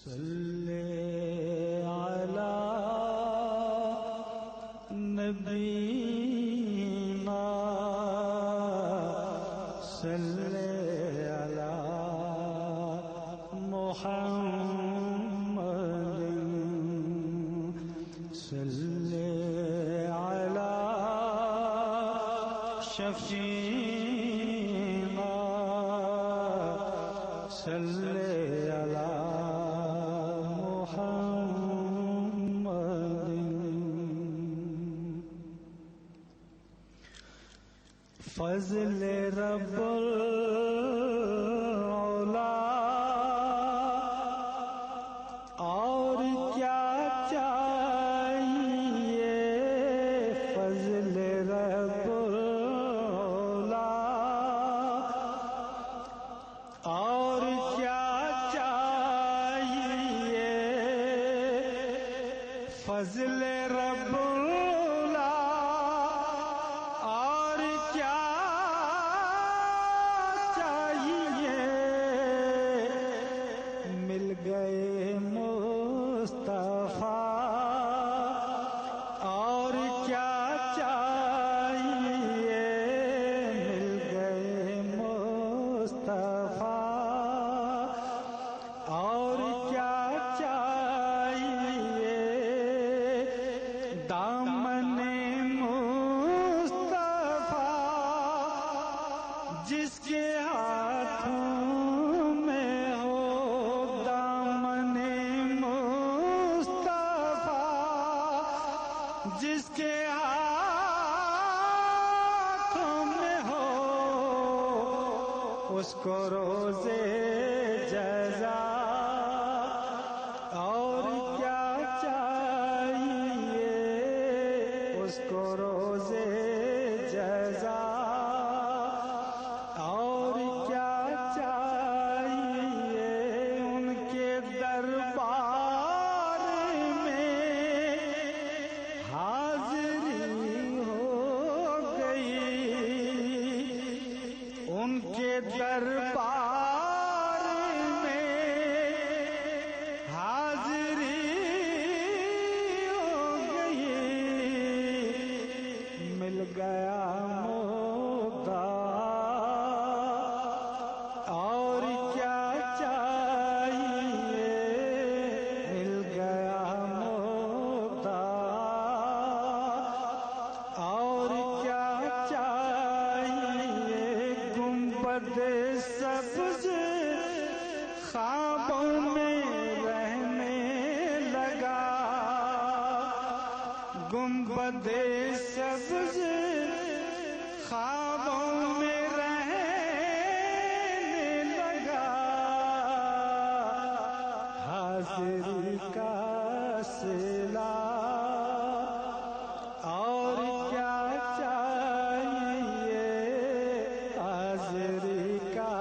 صلی علی نبینا صلی علی محمد صلی علی شفیعنا صلی علی فضل رب العلا اور کیا چاہیے، فضل رب العلا اور کیا چاہیے، فضل رب گئے مصطفیٰ اور کیا چاہیے، مل گئے مصطفیٰ اور کیا چاہیے، دامن مصطفیٰ جس کے ہاتھوں جس کے ہاتھوں میں ہو، اس کو روزے جزا اور کیا چاہیے، اس کو روزے جزا اور کیا چاہیے، ان کے دربار میں حاضری ہو گئی، ان کے دربار میں حاضری ہو گئی، مل گیا موقع اور کیا چاہیے، مل گیا موقع اور کیا چاہیے، گنبد سبز خوابوں میں رہنے لگا، گنبد سبز خوابوں میں رہنے لگا، حاضری کا صلہ اور کیا چاہیے، حاضری کا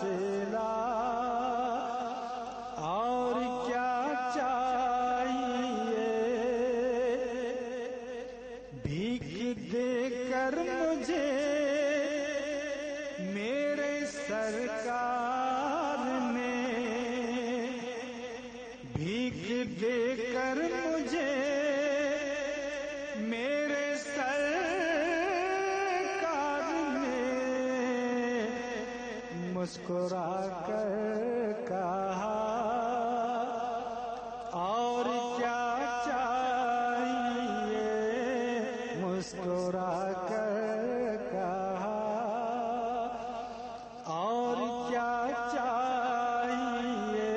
صلہ اور کیا چاہیے، بھیک دے کر مجھے میرے سرکار نے، بھیک دے کر مجھے میرے سرکار نے مسکرا کر کہا اور کیا چاہیے، مسکرا کر کہا اور کیا چاہیے،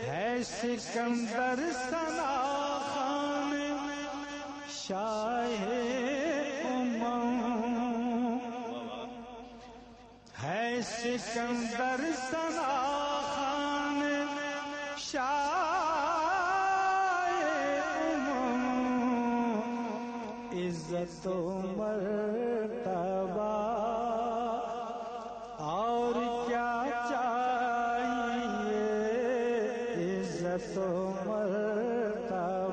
ہے سکندر ثنا خان شاہ ہے سکندر ثنا خان شاہ عزت و مرتبہ اور کیا چاہیے، عزت و مرتبہ